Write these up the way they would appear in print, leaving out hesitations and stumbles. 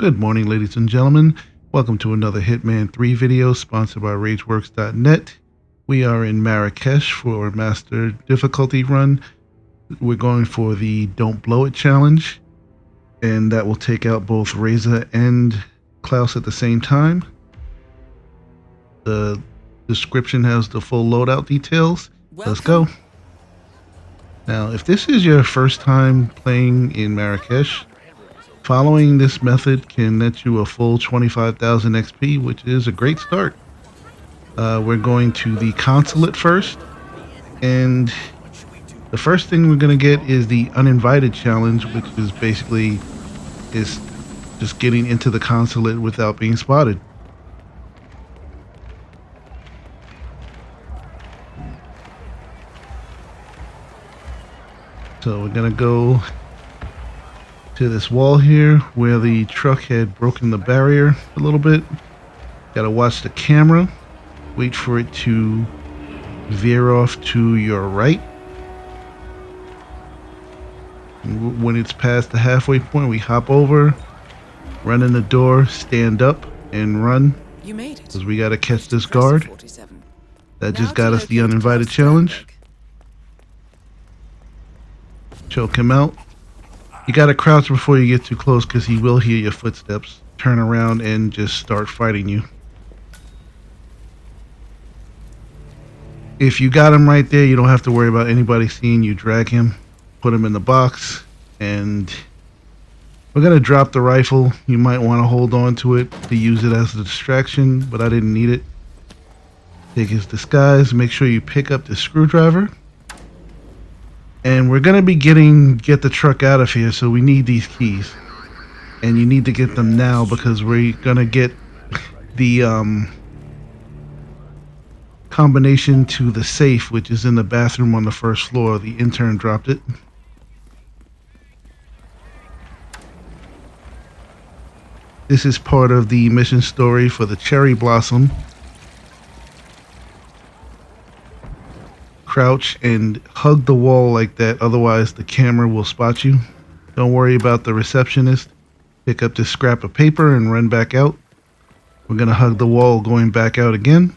Good morning, ladies and gentlemen. Welcome to another Hitman 3 video sponsored by RageWorks.net. We are in Marrakesh for Master Difficulty Run. We're going for the Don't Blow It challenge, and that will take out both Reza and Klaus at the same time. The description has the full loadout details. Let's go. Now, if this is your first time playing in Marrakesh, following this method can net you a full 25,000 XP, which is a great start. We're going to the consulate first, and the first thing we're going to get is the Uninvited challenge, which is basically just getting into the consulate without being spotted. So we're going to go to this wall here where the truck had broken the barrier a little bit. Gotta watch the camera, wait for it to veer off to your right. When it's past the halfway point, we hop over, run in the door, stand up, and run. You made it. Because we gotta catch this guard. That just got us the Uninvited challenge. Choke him out. You gotta crouch before you get too close because he will hear your footsteps, turn around, and just start fighting you. If you got him right there, you don't have to worry about anybody seeing you. Drag him, put him in the box, and we're gonna drop the rifle. You might want to hold on to it to use it as a distraction, but I didn't need it. Take his disguise, make sure you pick up the screwdriver. And we're gonna be get the truck out of here, so we need these keys, and you need to get them now because we're gonna get the combination to the safe, which is in the bathroom on the first floor. The intern dropped it. This is part of the mission story for the Cherry Blossom. Crouch and hug the wall like that, otherwise the camera will spot you. Don't worry about the receptionist. Pick up this scrap of paper and run back out. We're gonna hug the wall going back out again.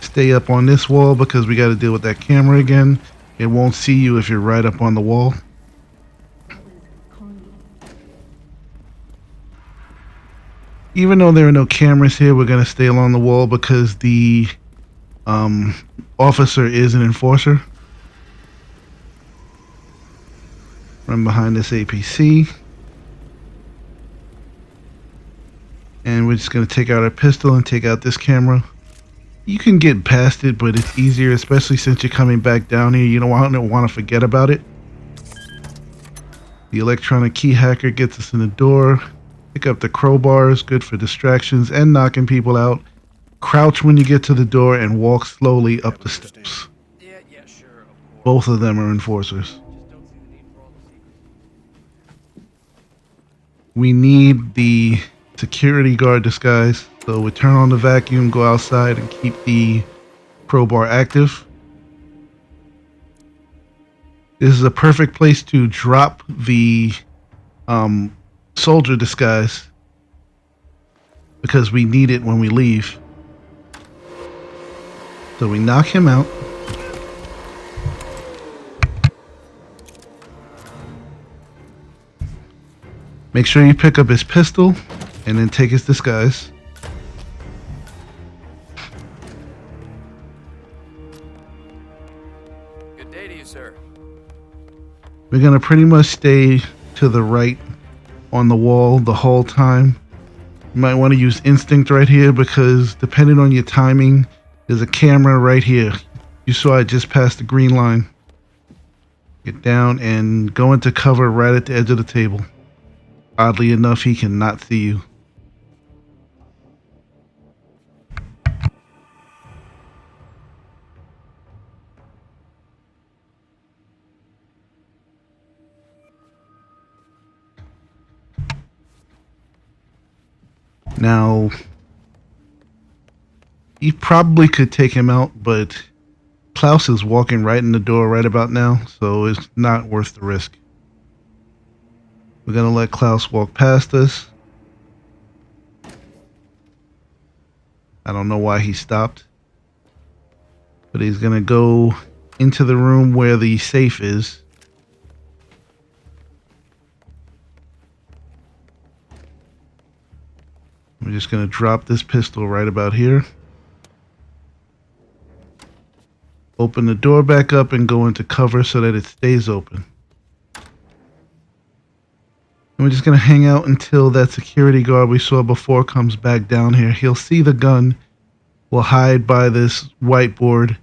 Stay up on this wall because we got to deal with that camera again. It won't see you if you're right up on the wall. Even though there are no cameras here, we're going to stay along the wall because the officer is an enforcer. Run behind this APC. And we're just going to take out our pistol and take out this camera. You can get past it, but it's easier, especially since you're coming back down here. You don't want to forget about it. The electronic key hacker gets us in the door. Pick up the crowbars, good for distractions and knocking people out. Crouch when you get to the door and walk slowly up the steps. Both of them are enforcers. We need the security guard disguise, so we turn on the vacuum, go outside, and keep the crowbar active. This is a perfect place to drop the soldier disguise because we need it when we leave. So we knock him out. Make sure you pick up his pistol and then take his disguise. Good day to you, sir. We're gonna pretty much stay to the right on the wall the whole time. You might want to use instinct right here because depending on your timing, there's a camera right here. You saw I just passed the green line. Get down and go into cover right at the edge of the table. Oddly enough, he cannot see you. Now, you probably could take him out, but Klaus is walking right in the door right about now, so it's not worth the risk. We're gonna let Klaus walk past us. I don't know why he stopped, but he's gonna go into the room where the safe is. I'm just gonna drop this pistol right about here. Open the door back up and go into cover so that it stays open. And we're just going to hang out until that security guard we saw before comes back down here. He'll see the gun, will hide by this whiteboard,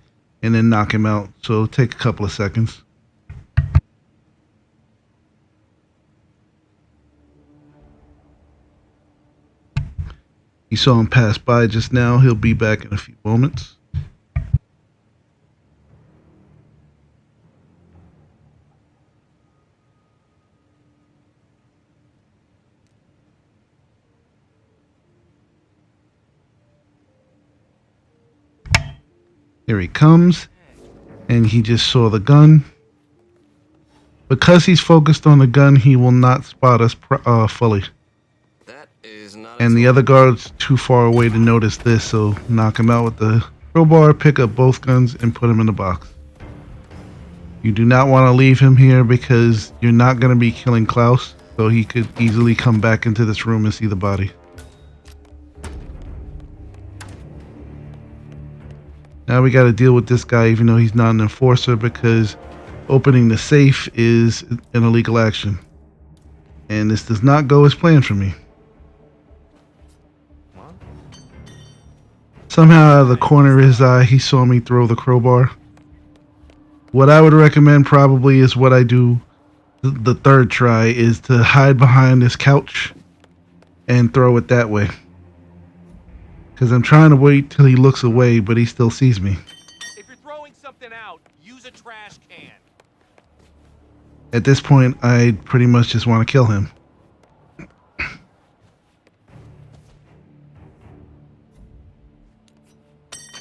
and then knock him out. So it'll take a couple of seconds. You saw him pass by just now. He'll be back in a few moments. Here he comes, and he just saw the gun. Because he's focused on the gun, he will not spot us fully. And the other guard's too far away to notice this, so knock him out with the crowbar, pick up both guns, and put him in the box. You do not want to leave him here because you're not going to be killing Klaus, so he could easily come back into this room and see the body. Now we got to deal with this guy even though he's not an enforcer, because opening the safe is an illegal action. And this does not go as planned for me. Somehow out of the corner of his eye, he saw me throw the crowbar. What I would recommend probably is what I do the third try, is to hide behind this couch and throw it that way. Because I'm trying to wait till he looks away, but he still sees me. If you're throwing something out, use a trash can. At this point, I pretty much just want to kill him.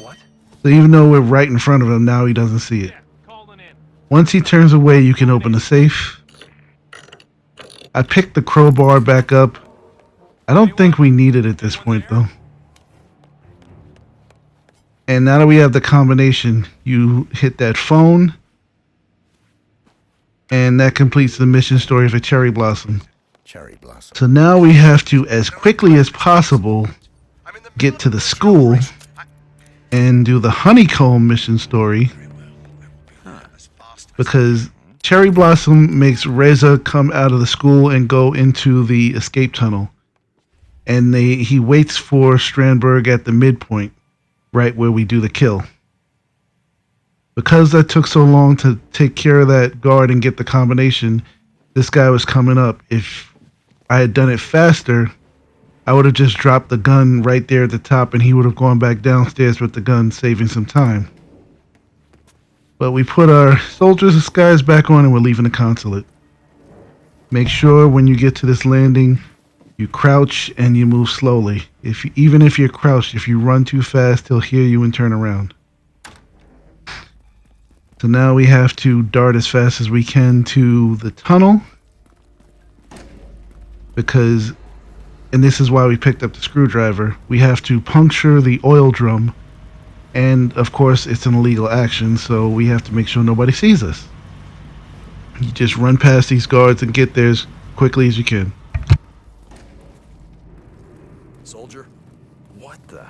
What? So even though we're right in front of him, now he doesn't see it. Once he turns away, you can open the safe. I picked the crowbar back up. I don't think we need it at this point, though. And now that we have the combination, you hit that phone, and that completes the mission story for Cherry Blossom. Cherry Blossom. So now we have to, as quickly as possible, get to the school and do the Honeycomb mission story, because Cherry Blossom makes Reza come out of the school and go into the escape tunnel, and he waits for Strandberg at the midpoint, right where we do the kill. Because that took so long to take care of that guard and get the combination, this guy was coming up. If I had done it faster, I would have just dropped the gun right there at the top and he would have gone back downstairs with the gun, saving some time. But we put our soldier's disguise back on and we're leaving the consulate. Make sure when you get to this landing, you crouch and you move slowly. Even if you're crouched, if you run too fast, he'll hear you and turn around. So now we have to dart as fast as we can to the tunnel. And this is why we picked up the screwdriver, we have to puncture the oil drum. And of course, it's an illegal action, so we have to make sure nobody sees us. You just run past these guards and get there as quickly as you can. Soldier? What the?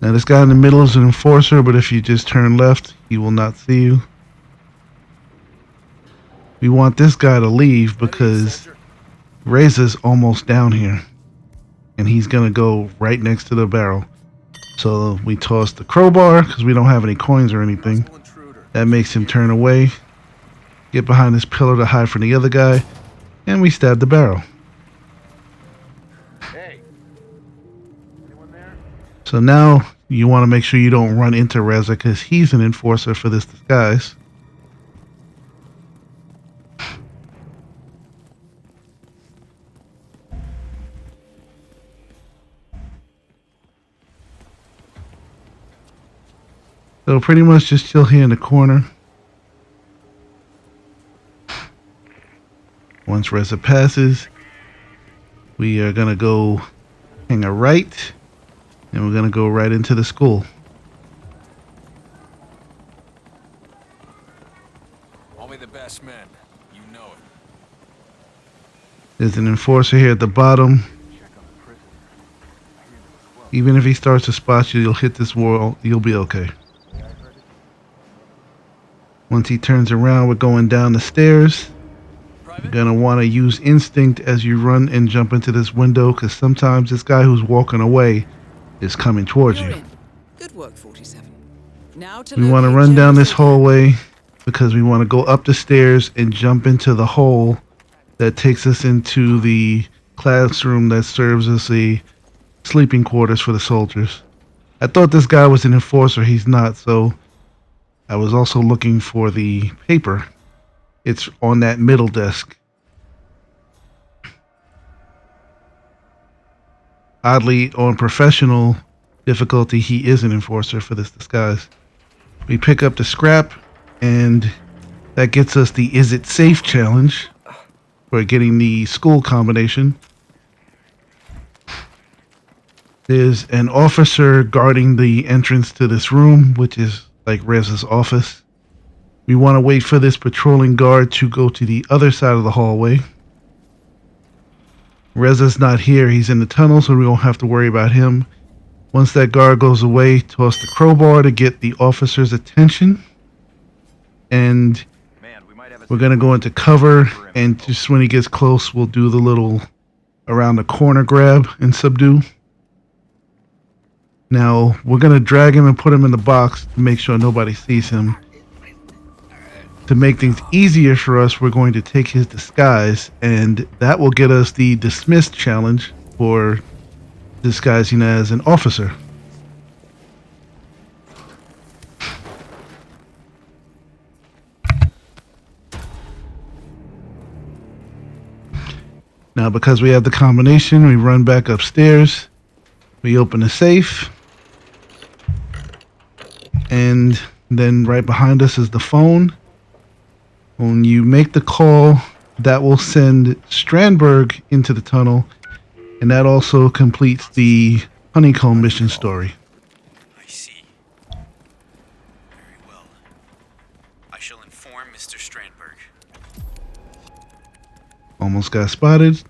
Now this guy in the middle is an enforcer, but if you just turn left, he will not see you. We want this guy to leave because Reza's almost down here. And he's going to go right next to the barrel. So we toss the crowbar because we don't have any coins or anything. That makes him turn away. Get behind this pillar to hide from the other guy. And we stab the barrel. Hey. Anyone there? So now you want to make sure you don't run into Reza because he's an enforcer for this disguise. So pretty much just chill here in the corner. Once Reza passes, we are going to go hang a right, and we're going to go right into the school. Only the best men. You know it. There's an enforcer here at the bottom. Even if he starts to spot you, you'll hit this wall. You'll be okay. Once he turns around, we're going down the stairs. You're going to want to use instinct as you run and jump into this window, because sometimes this guy who's walking away is coming towards you. Good work, 47. Now to We want to run down this hallway because we want to go up the stairs and jump into the hole that takes us into the classroom that serves as the sleeping quarters for the soldiers. I thought this guy was an enforcer. He's not, so I was also looking for the paper. It's on that middle desk. Oddly, on professional difficulty, he is an enforcer for this disguise. We pick up the scrap, and that gets us the Is It Safe challenge for getting the school combination. There's an officer guarding the entrance to this room, which is like Rez's office. We want to wait for this patrolling guard to go to the other side of the hallway. Reza's not here. He's in the tunnel, so we won't have to worry about him. Once that guard goes away, toss the crowbar to get the officer's attention. And we're going to go into cover, and just when he gets close, we'll do the little around the corner grab and subdue. Now, we're going to drag him and put him in the box to make sure nobody sees him. To make things easier for us, we're going to take his disguise, and that will get us the dismissed challenge for disguising as an officer. Now, because we have the combination, we run back upstairs. We open the safe. And then right behind us is the phone. When you make the call, that will send Strandberg into the tunnel, and that also completes the Honeycomb mission story. I see. Very well. I shall inform Mr. Strandberg. Almost got spotted.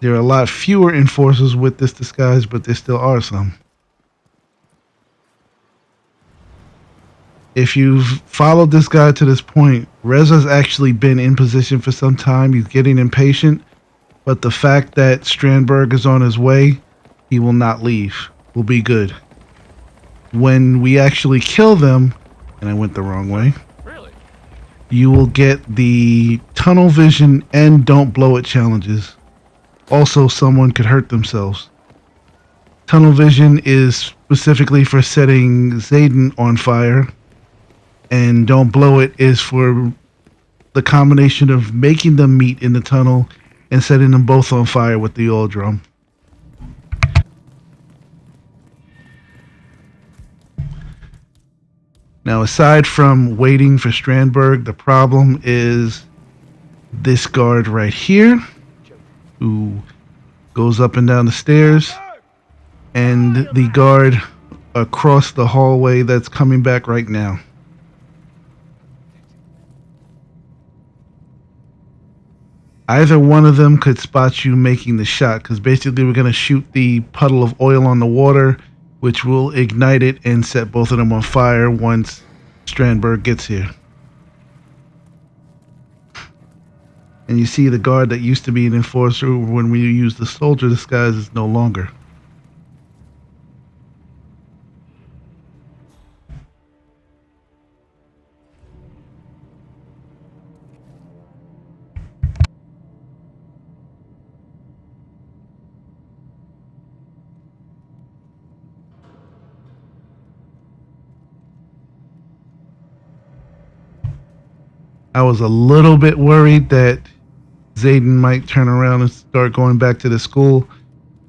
There are a lot fewer enforcers with this disguise, but there still are some. If you've followed this guy to this point, Reza's actually been in position for some time. He's getting impatient, but the fact that Strandberg is on his way, he will not leave. We'll be good. When we actually kill them, and I went the wrong way, Really? you will get the tunnel vision and don't blow it challenges. Also, someone could hurt themselves. Tunnel vision is specifically for setting Zaydan on fire. And don't blow it is for the combination of making them meet in the tunnel and setting them both on fire with the oil drum. Now, aside from waiting for Strandberg, the problem is this guard right here, who goes up and down the stairs, and the guard across the hallway that's coming back right now. Either one of them could spot you making the shot, because basically we're going to shoot the puddle of oil on the water, which will ignite it and set both of them on fire once Strandberg gets here. And you see the guard that used to be an enforcer when we use the soldier disguise is no longer. I was a little bit worried that Zaydan might turn around and start going back to the school,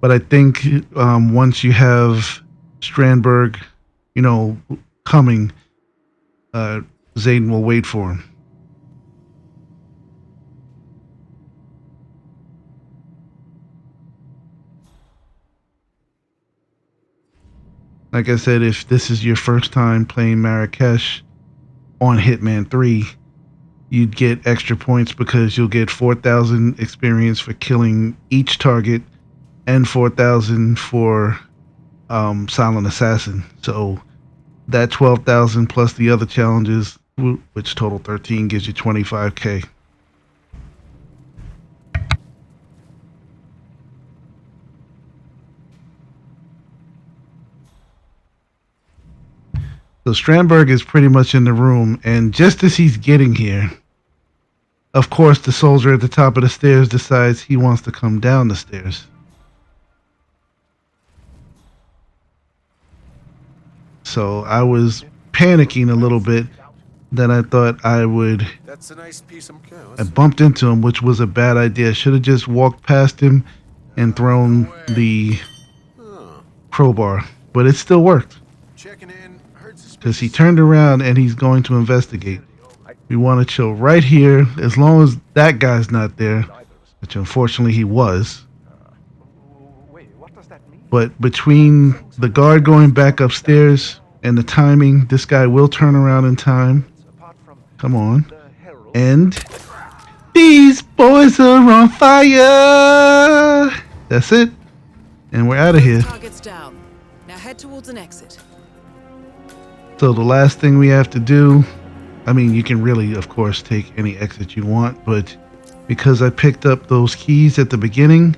but I think once you have Strandberg, you know, coming, Zayden will wait for him. Like I said, if this is your first time playing Marrakesh on Hitman 3, you'd get extra points because you'll get 4,000 experience for killing each target and 4,000 for Silent Assassin. So that 12,000 plus the other challenges, which total 13, gives you 25k. So Strandberg is pretty much in the room, and just as he's getting here, of course, the soldier at the top of the stairs decides he wants to come down the stairs. So I was panicking a little bit. Then I thought I would. That's a nice piece of. I bumped into him, which was a bad idea. I should have just walked past him and thrown the crowbar, but it still worked. Checking in. Because he turned around and he's going to investigate. We want to chill right here as long as that guy's not there, which unfortunately he was. But between the guard going back upstairs and the timing, this guy will turn around in time. Come on. And these boys are on fire. That's it. And we're out of here. Target's down. Now head towards an exit. So the last thing we have to do, I mean, you can really, of course, take any exit you want, but because I picked up those keys at the beginning,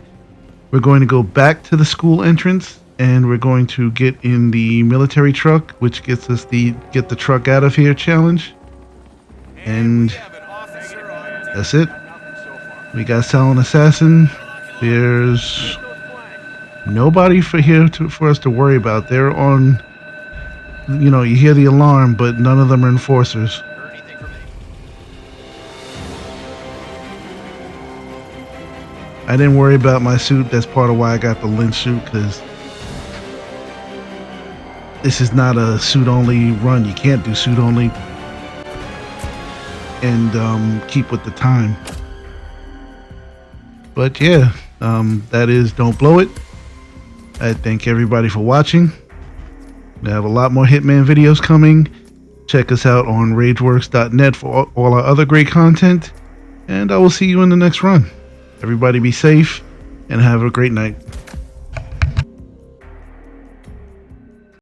we're going to go back to the school entrance and we're going to get in the military truck, which gets us the get the truck out of here challenge. And that's it. We got Silent Assassin. There's nobody for us to worry about. They're on. You know, you hear the alarm, but none of them are enforcers. I didn't worry about my suit. That's part of why I got the Lynch Suit, because this is not a suit-only run. You can't do suit-only and keep with the time. But yeah, that is Don't Blow It. I thank everybody for watching. We have a lot more Hitman videos coming. Check us out on rageworks.net for all our other great content. And I will see you in the next run. Everybody be safe and have a great night.